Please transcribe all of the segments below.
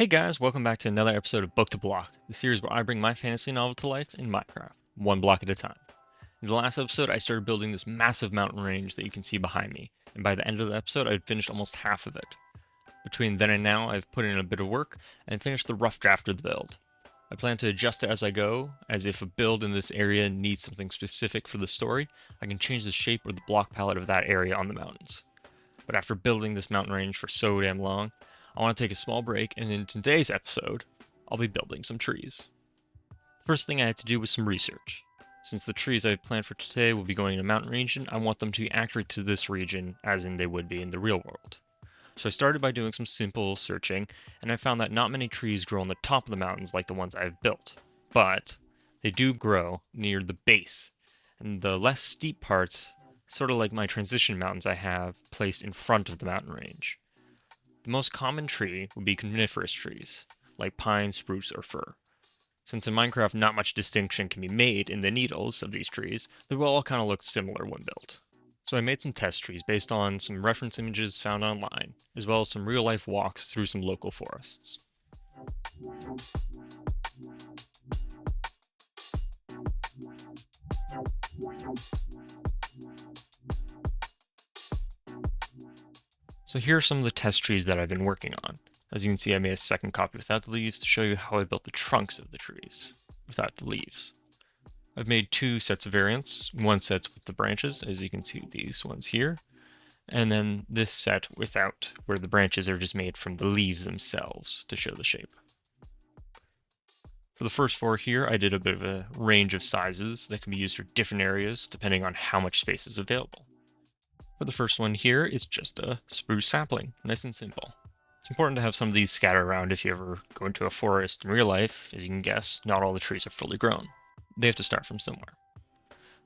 Hey guys, welcome back to another episode of Book to Block, the series where I bring my fantasy novel to life in Minecraft, one block at a time. In the last episode, I started building this massive mountain range that you can see behind me, and by the end of the episode, I'd finished almost half of it. Between then and now, I've put in a bit of work and finished the rough draft of the build. I plan to adjust it as I go, as if a build in this area needs something specific for the story, I can change the shape or the block palette of that area on the mountains. But after building this mountain range for so damn long, I want to take a small break, and in today's episode, I'll be building some trees. First thing I had to do was some research. Since the trees I planned for today will be going in a mountain region, I want them to be accurate to this region as in they would be in the real world. So I started by doing some simple searching, and I found that not many trees grow on the top of the mountains like the ones I've built, but they do grow near the base, and the less steep parts, sort of like my transition mountains I have placed in front of the mountain range. The most common tree would be coniferous trees, like pine, spruce, or fir. Since in Minecraft not much distinction can be made in the needles of these trees, they will all kind of look similar when built. So I made some test trees based on some reference images found online, as well as some real-life walks through some local forests. So here are some of the test trees that I've been working on. As you can see, I made a second copy without the leaves to show you how I built the trunks of the trees without the leaves. I've made two sets of variants. One set's with the branches, as you can see these ones here, and then this set without, where the branches are just made from the leaves themselves to show the shape. For the first four here, I did a bit of a range of sizes that can be used for different areas depending on how much space is available. For the first one here, it's just a spruce sapling, nice and simple. It's important to have some of these scattered around if you ever go into a forest in real life. As you can guess, not all the trees are fully grown. They have to start from somewhere.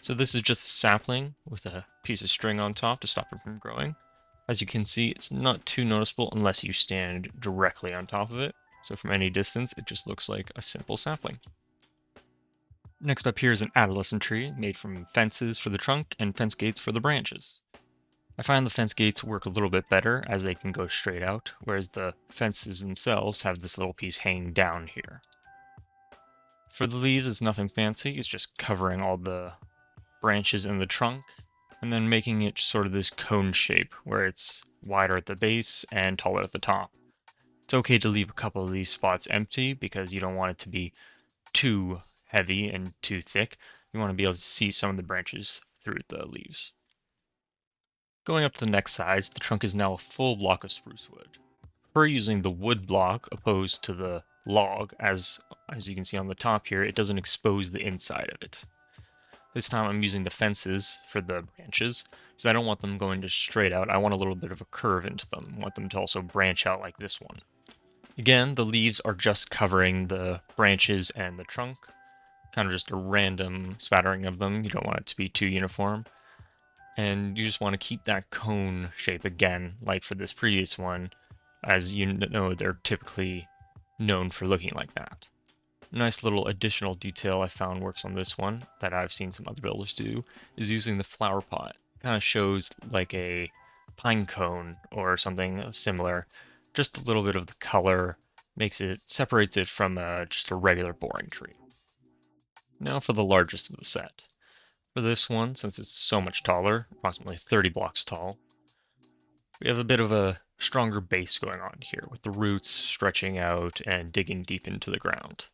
So this is just a sapling with a piece of string on top to stop it from growing. As you can see, it's not too noticeable unless you stand directly on top of it. So from any distance, it just looks like a simple sapling. Next up here is an adolescent tree made from fences for the trunk and fence gates for the branches. I find the fence gates work a little bit better as they can go straight out, whereas the fences themselves have this little piece hanging down here. For the leaves, it's nothing fancy, it's just covering all the branches in the trunk, and then making it sort of this cone shape where it's wider at the base and taller at the top. It's okay to leave a couple of these spots empty because you don't want it to be too heavy and too thick. You want to be able to see some of the branches through the leaves. Going up to the next size, the trunk is now a full block of spruce wood. We're using the wood block opposed to the log, as you can see on the top here, it doesn't expose the inside of it. This time I'm using the fences for the branches, because I don't want them going just straight out. I want a little bit of a curve into them. I want them to also branch out like this one. Again, the leaves are just covering the branches and the trunk, kind of just a random spattering of them. You don't want it to be too uniform. And you just want to keep that cone shape again, like for this previous one, as you know they're typically known for looking like that. A nice little additional detail I found works on this one that I've seen some other builders do is using the flower pot. It kind of shows like a pine cone or something similar. Just a little bit of the color separates it from just a regular boring tree. Now for the largest of the set. For this one, since it's so much taller, approximately 30 blocks tall, we have a bit of a stronger base going on here, with the roots stretching out and digging deep into the ground.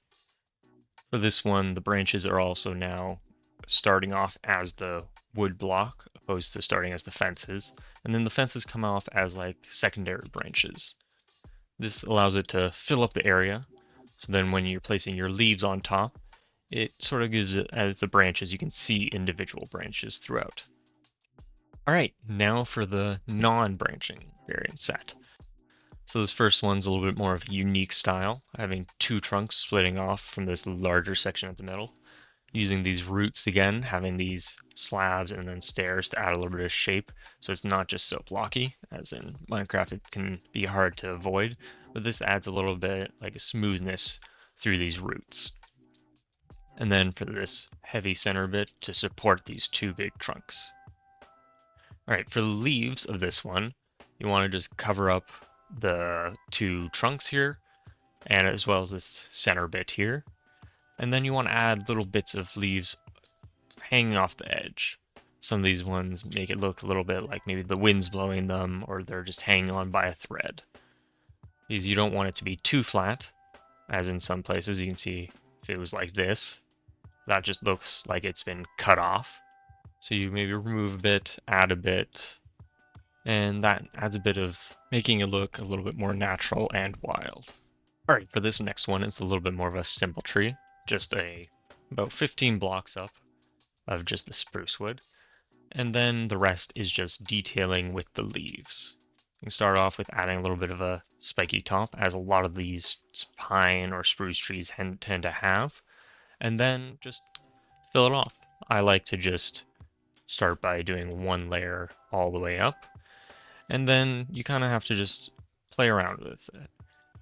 For this one, the branches are also now starting off as the wood block, opposed to starting as the fences, and then the fences come off as like secondary branches. This allows it to fill up the area, so then when you're placing your leaves on top, it sort of gives it as the branches, you can see individual branches throughout. All right, now for the non-branching variant set. So this first one's a little bit more of a unique style, having two trunks splitting off from this larger section at the middle. Using these roots again, having these slabs and then stairs to add a little bit of shape, so it's not just so blocky, as in Minecraft it can be hard to avoid, but this adds a little bit like a smoothness through these roots. And then for this heavy center bit to support these two big trunks. All right, for the leaves of this one, you want to just cover up the two trunks here, and as well as this center bit here. And then you want to add little bits of leaves hanging off the edge. Some of these ones make it look a little bit like maybe the wind's blowing them or they're just hanging on by a thread. These you don't want it to be too flat, as in some places you can see if it was like this, that just looks like it's been cut off. So you maybe remove a bit, add a bit, and that adds a bit of making it look a little bit more natural and wild. All right, for this next one, it's a little bit more of a simple tree, just about 15 blocks up of just the spruce wood. And then the rest is just detailing with the leaves. You can start off with adding a little bit of a spiky top, as a lot of these pine or spruce trees tend to have, and then just fill it off. I like to just start by doing one layer all the way up, and then you kind of have to just play around with it.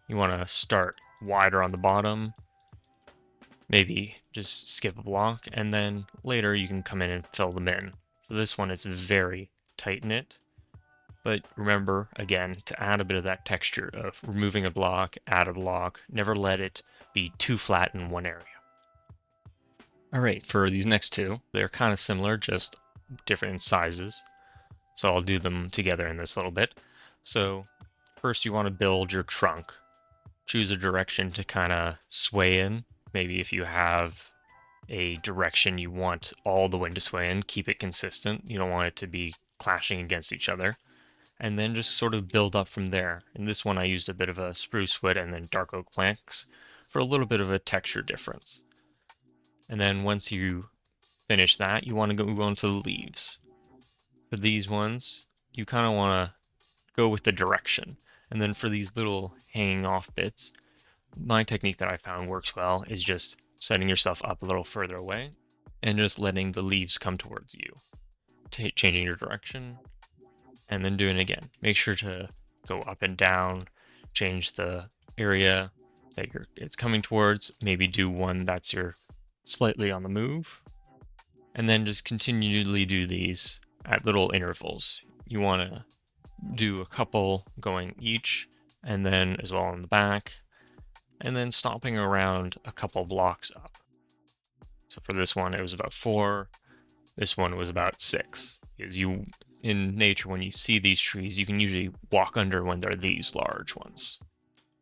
You want to start wider on the bottom, maybe just skip a block, and then later you can come in and fill them in. For this one, it's very tight knit, but remember, again, to add a bit of that texture of removing a block, add a block, never let it be too flat in one area. All right, for these next two, they're kind of similar, just different in sizes. So I'll do them together in this little bit. So first you want to build your trunk. Choose a direction to kind of sway in. Maybe if you have a direction you want all the wind to sway in, keep it consistent. You don't want it to be clashing against each other. And then just sort of build up from there. In this one I used a bit of a spruce wood and then dark oak planks for a little bit of a texture difference. And then once you finish that, you want to go on to the leaves. For these ones, you kind of want to go with the direction. And then for these little hanging off bits, my technique that I found works well is just setting yourself up a little further away and just letting the leaves come towards you. Changing your direction and then doing it again. Make sure to go up and down, change the area that it's coming towards, maybe do one that's you're slightly on the move, and then just continually do these at little intervals. You want to do a couple going each, and then as well on the back, and then stopping around a couple blocks up. So for this one, it was about 4. This one was about 6. Because in nature, when you see these trees, you can usually walk under when they're these large ones.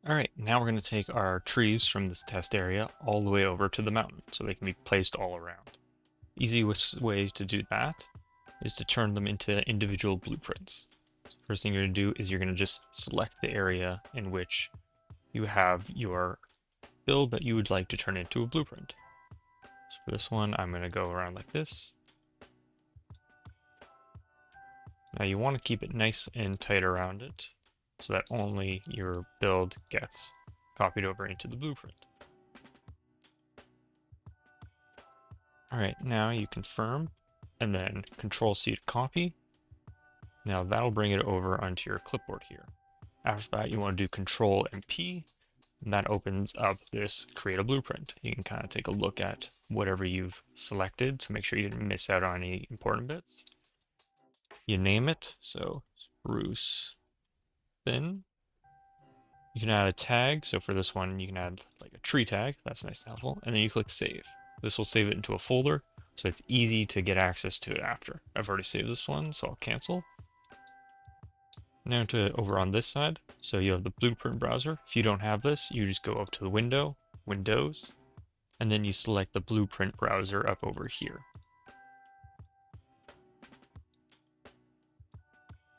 All right, now we're going to take our trees from this test area all the way over to the mountain so they can be placed all around. Easiest way to do that is to turn them into individual blueprints. So first thing you're going to do is you're going to just select the area in which you have your build that you would like to turn into a blueprint. So for this one, I'm going to go around like this. Now you want to keep it nice and tight around it so that only your build gets copied over into the blueprint. All right, now you confirm and then Control-C to copy. Now that'll bring it over onto your clipboard here. After that, you want to do Control and P, and that opens up this Create a Blueprint. You can kind of take a look at whatever you've selected to make sure you didn't miss out on any important bits. You name it, so spruce thin. You can add a tag, so for this one you can add like a tree tag, that's nice and helpful, and then you click save. This will save it into a folder, so it's easy to get access to it after. I've already saved this one, so I'll cancel. Now to over on this side, so you have the blueprint browser. If you don't have this, you just go up to the window, Windows, and then you select the blueprint browser up over here.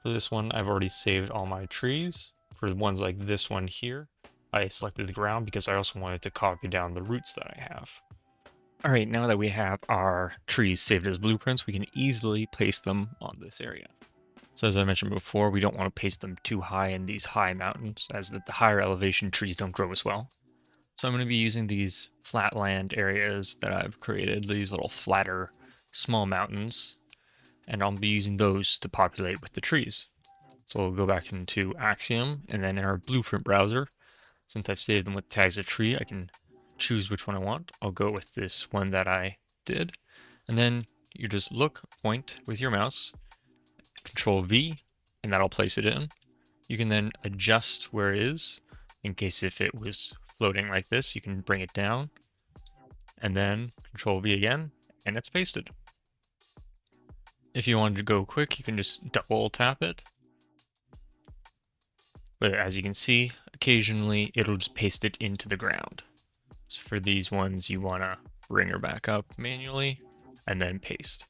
For this one, I've already saved all my trees. For the ones like this one here, I selected the ground because I also wanted to copy down the roots that I have. All right, now that we have our trees saved as blueprints, we can easily place them on this area. So as I mentioned before, we don't want to paste them too high in these high mountains, as the higher elevation trees don't grow as well. So I'm going to be using these flatland areas that I've created, these little flatter small mountains, and I'll be using those to populate with the trees. So we'll go back into Axiom, and then in our blueprint browser, since I've saved them with tags of tree, I can choose which one I want. I'll go with this one that I did. And then you just point with your mouse, Control V, and that'll place it in. You can then adjust where it is in case if it was floating like this, you can bring it down and then Control V again, and it's pasted. If you wanted to go quick, you can just double tap it. But as you can see, occasionally it'll just paste it into the ground. So for these ones, you want to bring her back up manually and then paste.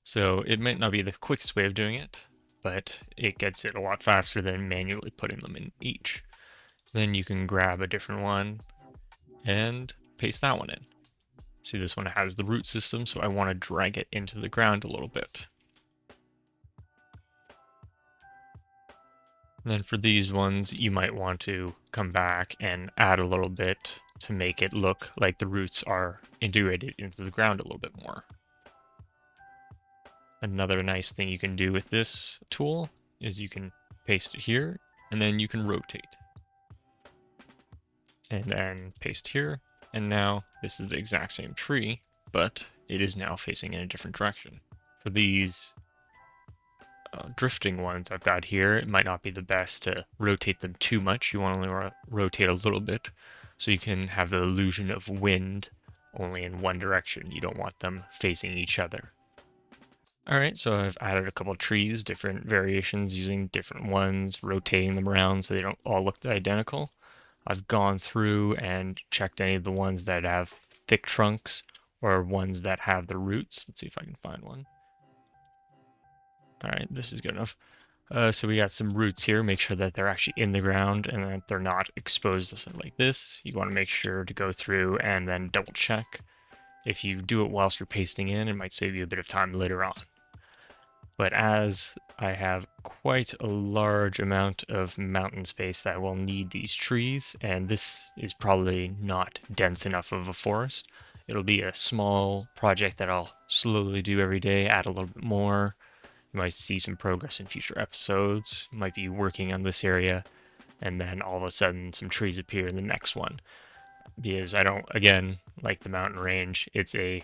So it might not be the quickest way of doing it, but it gets it a lot faster than manually putting them in each. Then you can grab a different one and paste that one in. See, this one has the root system, so I want to drag it into the ground a little bit. And then for these ones, you might want to come back and add a little bit to make it look like the roots are integrated into the ground a little bit more. Another nice thing you can do with this tool is you can paste it here, and then you can rotate. And then paste here, and now this is the exact same tree, but it is now facing in a different direction. For these drifting ones I've got here, it might not be the best to rotate them too much. You want to only rotate a little bit, so you can have the illusion of wind only in one direction. You don't want them facing each other. Alright, so I've added a couple of trees, different variations using different ones, rotating them around so they don't all look identical. I've gone through and checked any of the ones that have thick trunks or ones that have the roots. Let's see if I can find one. All right, this is good enough. So we got some roots here. Make sure that they're actually in the ground and that they're not exposed like this. You want to make sure to go through and then double check. If you do it whilst you're pasting in, it might save you a bit of time later on. But as I have quite a large amount of mountain space that will need these trees, and this is probably not dense enough of a forest, it'll be a small project that I'll slowly do every day, add a little bit more. You might see some progress in future episodes. You might be working on this area, and then all of a sudden some trees appear in the next one. Because I don't, again, like the mountain range, it's a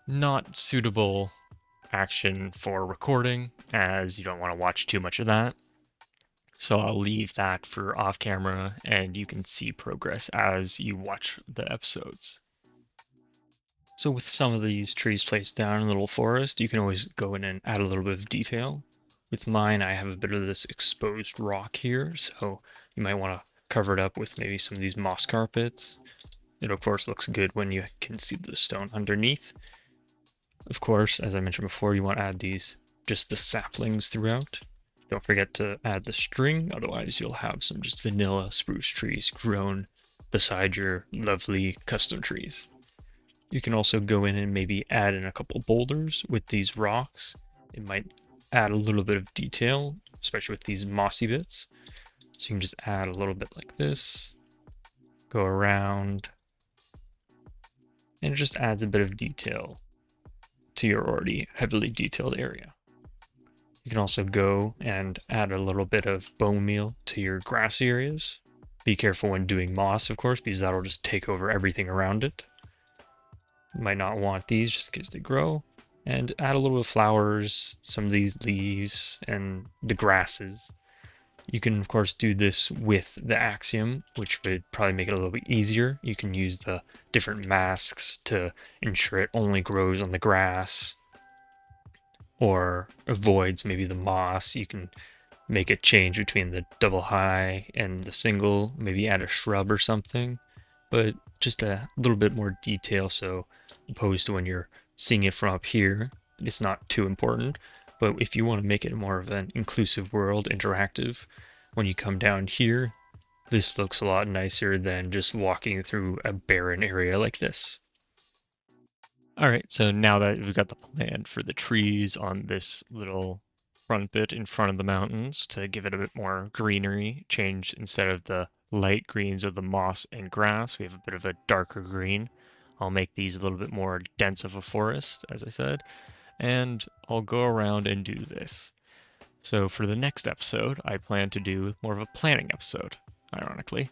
not suitable action for recording, as you don't want to watch too much of that. So I'll leave that for off camera, and you can see progress as you watch the episodes. So with some of these trees placed down in a little forest, you can always go in and add a little bit of detail. With mine, I have a bit of this exposed rock here, so you might want to cover it up with maybe some of these moss carpets. It of course looks good when you can see the stone underneath. Of course, as I mentioned before, you want to add just the saplings throughout. Don't forget to add the string, otherwise you'll have some just vanilla spruce trees grown beside your lovely custom trees. You can also go in and maybe add in a couple boulders with these rocks. It might add a little bit of detail, especially with these mossy bits. So you can just add a little bit like this, go around, and it just adds a bit of detail to your already heavily detailed area. You can also go and add a little bit of bone meal to your grassy areas. Be careful when doing moss, of course, because that'll just take over everything around it. You might not want these just in case they grow. And add a little bit of flowers, some of these leaves, and the grasses. You can, of course, do this with the Axiom, which would probably make it a little bit easier. You can use the different masks to ensure it only grows on the grass or avoids maybe the moss. You can make a change between the double high and the single, maybe add a shrub or something, but just a little bit more detail, so opposed to when you're seeing it from up here, it's not too important. But if you want to make it more of an inclusive world, interactive, when you come down here, this looks a lot nicer than just walking through a barren area like this. Alright, so now that we've got the plan for the trees on this little front bit in front of the mountains to give it a bit more greenery, change instead of the light greens of the moss and grass, we have a bit of a darker green. I'll make these a little bit more dense of a forest, as I said, and I'll go around and do this. So for the next episode, I plan to do more of a planning episode, ironically.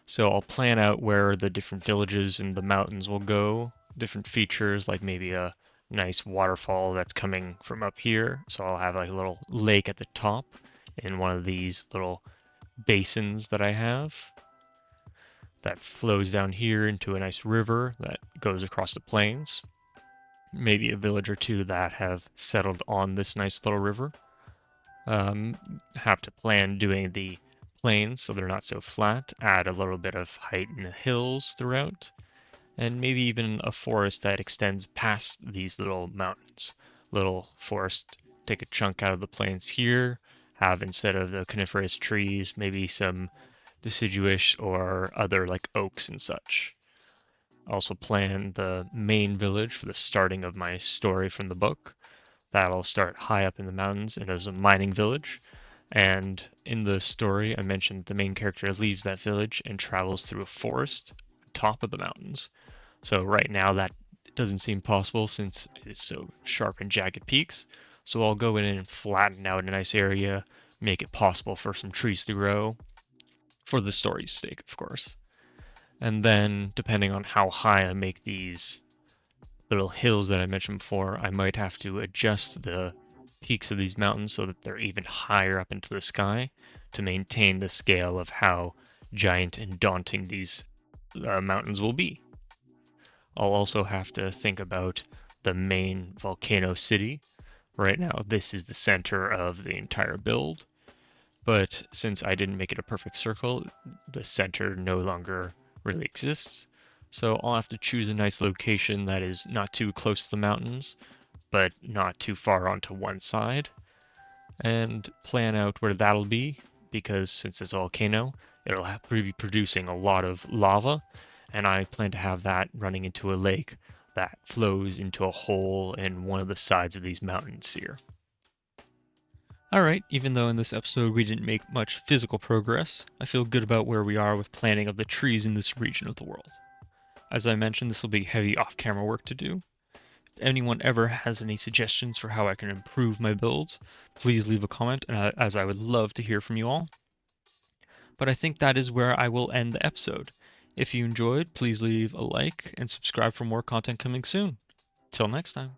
So I'll plan out where the different villages in the mountains will go, different features like maybe a nice waterfall that's coming from up here. So I'll have like a little lake at the top in one of these little basins that I have. that flows down here into a nice river that goes across the plains. Maybe a village or two that have settled on this nice little river. Have to plan doing the plains so they're not so flat, add a little bit of height in the hills throughout, and maybe even a forest that extends past these little mountains. Little forest, take a chunk out of the plains here, have instead of the coniferous trees, maybe some deciduous or other like oaks and such. Also plan the main village for the starting of my story from the book. That'll start high up in the mountains and as a mining village. And in the story, I mentioned the main character leaves that village and travels through a forest top of the mountains. So right now that doesn't seem possible since it is so sharp and jagged peaks. So I'll go in and flatten out a nice area, make it possible for some trees to grow, for the story's sake, of course. And then, depending on how high I make these little hills that I mentioned before, I might have to adjust the peaks of these mountains so that they're even higher up into the sky to maintain the scale of how giant and daunting these mountains will be. I'll also have to think about the main volcano city. Right now, this is the center of the entire build, but since I didn't make it a perfect circle, the center no longer really exists. So I'll have to choose a nice location that is not too close to the mountains, but not too far onto one side, and plan out where that'll be, because since it's a volcano, it'll have to be producing a lot of lava, and I plan to have that running into a lake that flows into a hole in one of the sides of these mountains here. Alright, even though in this episode we didn't make much physical progress, I feel good about where we are with planning of the trees in this region of the world. As I mentioned, this will be heavy off-camera work to do. If anyone ever has any suggestions for how I can improve my builds, please leave a comment, as I would love to hear from you all. But I think that is where I will end the episode. If you enjoyed, please leave a like and subscribe for more content coming soon. Till next time.